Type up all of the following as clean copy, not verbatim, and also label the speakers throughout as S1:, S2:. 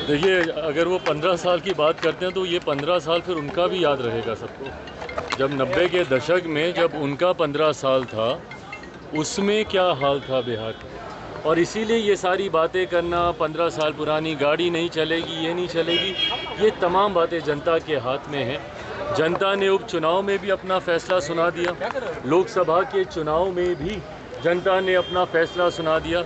S1: देखिए, अगर वो 15 साल की बात करते हैं तो ये 15 साल फिर उनका भी याद रहेगा सबको। जब 90 के दशक में जब उनका 15 साल था, उसमें क्या हाल था बिहार का। और इसीलिए ये सारी बातें करना, 15 साल पुरानी गाड़ी नहीं चलेगी, ये नहीं चलेगी, ये तमाम बातें जनता के हाथ में हैं। जनता ने उपचुनाव में भी अपना फैसला सुना दिया, लोकसभा के चुनाव में भी जनता ने अपना फैसला सुना दिया,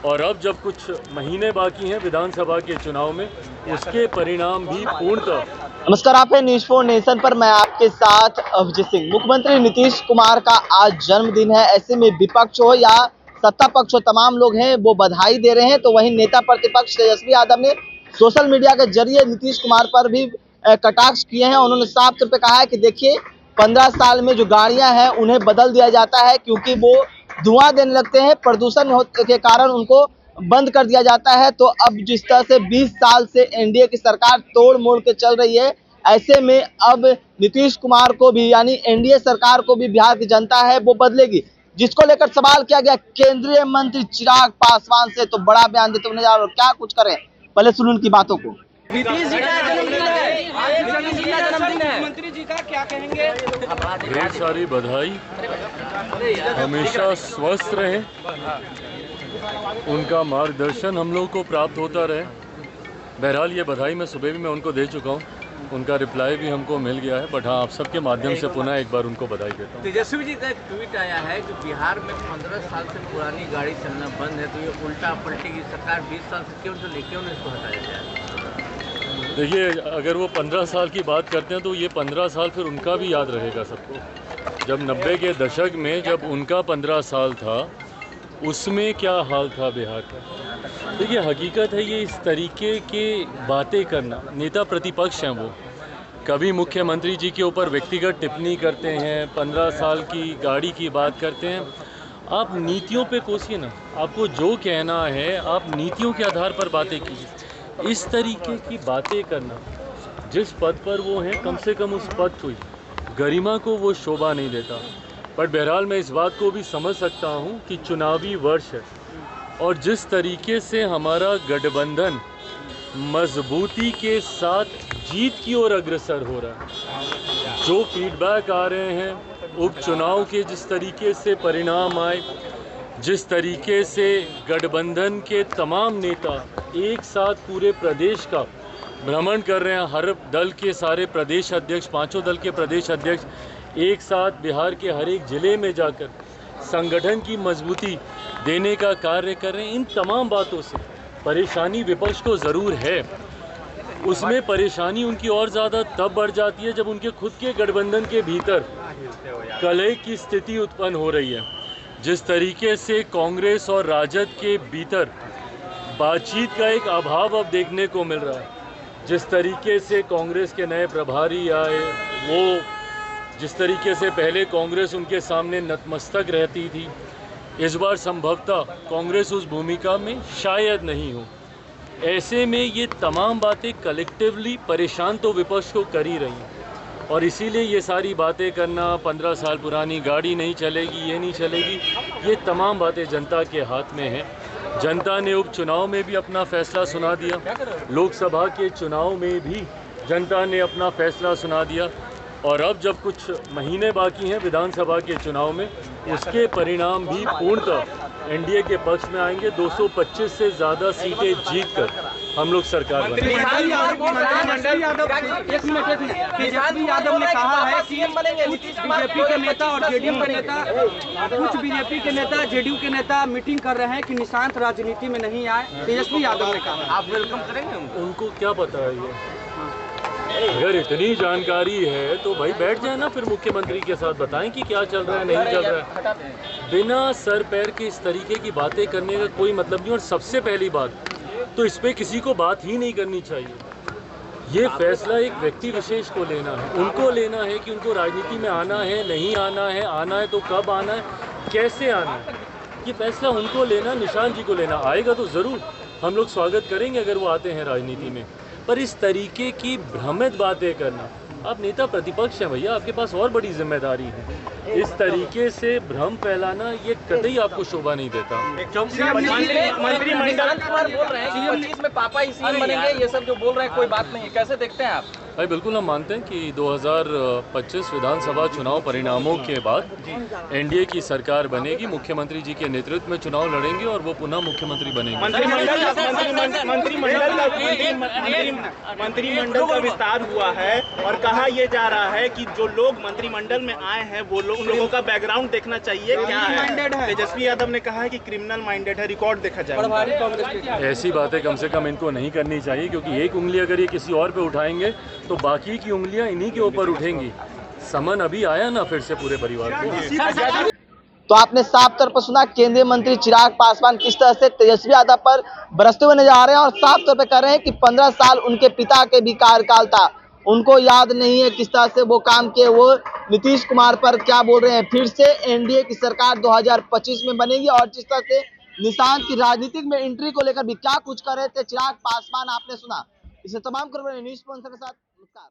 S1: और अब जब कुछ महीने बाकी हैं विधानसभा के चुनाव में, उसके परिणाम भी पूर्णतः।
S2: नमस्कार, आप है न्यूज़ 4 नेशन पर। मैं आपके साथ अभिजीत सिंह। मुख्यमंत्री नीतीश कुमार का आज जन्मदिन है। ऐसे में विपक्ष हो या सत्ता पक्ष हो, तमाम लोग हैं वो बधाई दे रहे हैं। तो वहीं नेता प्रतिपक्ष तेजस्वी यादव ने सोशल मीडिया के जरिए नीतीश कुमार पर भी कटाक्ष किए हैं। उन्होंने साफ तौर पे कहा है कि देखिए, 15 साल में जो गाड़ियां हैं उन्हें बदल दिया जाता है, क्योंकि वो धुआं देने लगते हैं, प्रदूषण के कारण उनको बंद कर दिया जाता है। तो अब जिस तरह से 20 साल से एनडीए की सरकार तोड़ मोड़ के चल रही है, ऐसे में अब नीतीश कुमार को भी, यानी एनडीए सरकार को भी बिहार की जनता है वो बदलेगी, जिसको लेकर सवाल किया गया केंद्रीय मंत्री चिराग पासवान से। तो बड़ा बयान देते हुए नजर, क्या कुछ करें, पहले सुन उनकी बातों को।
S3: नीतीश जी का जन्मदिन है, नीतीश जी का जन्मदिन है, मंत्री जी का क्या कहेंगे?
S1: ढेर सारी बधाई, हमेशा स्वस्थ रहें, उनका मार्गदर्शन हम लोग को प्राप्त होता रहे। बहरहाल ये बधाई मैं सुबह भी मैं उनको दे चुका हूँ, उनका रिप्लाई भी हमको मिल गया है, बट हाँ, आप सबके माध्यम से पुनः एक बार उनको बधाई देता हूँ।
S4: तेजस्वी जी का एक ट्वीट आया है कि बिहार में 15 साल से पुरानी गाड़ी चलना बंद है, तो ये उल्टा पलटी की सरकार 20 साल से क्यों इसको हटाया जाए?
S1: देखिए, अगर वो 15 साल की बात करते हैं तो ये 15 साल फिर उनका भी याद रहेगा सबको। जब 90 के दशक में जब उनका 15 साल था, उसमें क्या हाल था बिहार का। देखिए, हकीकत है ये, इस तरीके के बातें करना, नेता प्रतिपक्ष हैं वो, कभी मुख्यमंत्री जी के ऊपर व्यक्तिगत टिप्पणी करते हैं, 15 साल की गाड़ी की बात करते हैं। आप नीतियों पे कोसिए ना, आपको जो कहना है आप नीतियों के आधार पर बातें कीजिए। इस तरीके की बातें करना, जिस पद पर वो हैं, कम से कम उस पद को, गरिमा को वो शोभा नहीं देता। पर बहरहाल मैं इस बात को भी समझ सकता हूँ कि चुनावी वर्ष है, और जिस तरीके से हमारा गठबंधन मजबूती के साथ जीत की ओर अग्रसर हो रहा है, जो फीडबैक आ रहे हैं उपचुनाव के, जिस तरीके से परिणाम आए, जिस तरीके से गठबंधन के तमाम नेता एक साथ पूरे प्रदेश का भ्रमण कर रहे हैं, हर दल के सारे प्रदेश अध्यक्ष, पांचों दल के प्रदेश अध्यक्ष एक साथ बिहार के हर एक ज़िले में जाकर संगठन की मजबूती देने का कार्य कर रहे हैं। इन तमाम बातों से परेशानी विपक्ष को ज़रूर है। उसमें परेशानी उनकी और ज़्यादा तब बढ़ जाती है जब उनके खुद के गठबंधन के भीतर कलह की स्थिति उत्पन्न हो रही है। जिस तरीके से कांग्रेस और राजद के भीतर बातचीत का एक अभाव अब देखने को मिल रहा है, जिस तरीके से कांग्रेस के नए प्रभारी आए, वो जिस तरीके से पहले कांग्रेस उनके सामने नतमस्तक रहती थी, इस बार संभवतः कांग्रेस उस भूमिका में शायद नहीं हो। ऐसे में ये तमाम बातें कलेक्टिवली परेशान तो विपक्ष को कर ही रही हैं, और इसीलिए ये सारी बातें करना, 15 साल पुरानी गाड़ी नहीं चलेगी, ये नहीं चलेगी, ये तमाम बातें जनता के हाथ में हैं। जनता ने उपचुनाव में भी अपना फैसला सुना दिया, लोकसभा के चुनाव में भी जनता ने अपना फैसला सुना दिया, और अब जब कुछ महीने बाकी हैं विधानसभा के चुनाव में, उसके परिणाम भी पूर्णतः एनडीए के पक्ष में आएंगे। 225 से ज़्यादा सीटें जीतकर हम लोग सरकार बनेंगे।
S3: तेजस्वी यादव ने कहा है कि कुछ बीजेपी के नेता और जेडीयू के नेता, कुछ बीजेपी के नेता, जेडीयू के नेता मीटिंग कर रहे हैं कि निशांत राजनीति में नहीं आए। तेजस्वी यादव ने कहा,
S4: आप वेलकम करेंगे
S1: उनको क्या पता है ये? अगर इतनी जानकारी है तो भाई बैठ जाए ना, फिर मुख्यमंत्री के साथ बताएं कि क्या चल रहा है, नहीं चल रहा है। बिना सर पैर के इस तरीके की बातें करने का कोई मतलब नहीं। और सबसे पहली बात तो इस पे किसी को बात ही नहीं करनी चाहिए। ये फैसला एक व्यक्ति विशेष को लेना है, उनको लेना है कि उनको राजनीति में आना है, नहीं आना है, आना है तो कब आना है, कैसे आना है, ये फैसला उनको लेना, निशांत जी को लेना। आएगा तो ज़रूर हम लोग स्वागत करेंगे अगर वो आते हैं राजनीति में, पर इस तरीके की भ्रमित बातें करना, आप नेता प्रतिपक्ष हैं भैया, आपके पास और बड़ी जिम्मेदारी है। इस तरीके से भ्रम फैलाना ये कतई आपको शोभा नहीं देता।
S5: मंत्रिमंडल बोल रहे हैं कि 25 में पापा ही सीएम बनेंगे, ये सब जो बोल रहे हैं कोई बात नहीं है, कैसे देखते हैं आप?
S1: भाई बिल्कुल हम मानते हैं कि 2025 विधानसभा चुनाव परिणामों के बाद एनडीए की सरकार बनेगी, मुख्यमंत्री जी के नेतृत्व में चुनाव लड़ेंगे और वो पुनः मुख्यमंत्री बनेंगे।
S6: मंत्रिमंडल का विस्तार हुआ है और कहा यह जा रहा है कि जो लोग मंत्रिमंडल में आए हैं वो लोग, उन लोगों का बैकग्राउंड देखना चाहिए क्या है। तेजस्वी यादव ने कहा है कि क्रिमिनल माइंडेड है, रिकॉर्ड देखा जाए।
S1: ऐसी बातें कम से कम इनको नहीं करनी चाहिए, क्योंकि एक उंगली अगर ये किसी और पे उठाएंगे तो बाकी की उंगलियां इन्हीं के ऊपर उठेंगी। समन अभी आया ना फिर से पूरे परिवार को।
S2: तो आपने साफ तौर पर सुना, केंद्रीय मंत्री चिराग पासवान किस तरह से तेजस्वी यादव पर बरसते हुए नजर आ रहे हैं और साफ तौर पे कह रहे हैं कि 15 साल उनके पिता के भी कार्यकाल था, उनको याद नहीं है किस तरह से वो काम किए। वो नीतीश कुमार पर क्या बोल रहे हैं, फिर से एनडीए की सरकार 2025 में बनेगी और जिस तरह से निशांत की राजनीतिक में एंट्री को लेकर भी क्या कुछ कर रहे थे चिराग पासवान, आपने सुना। इसे तमाम खबरें न्यूज़ स्पॉन्सर के साथ। नमस्कार।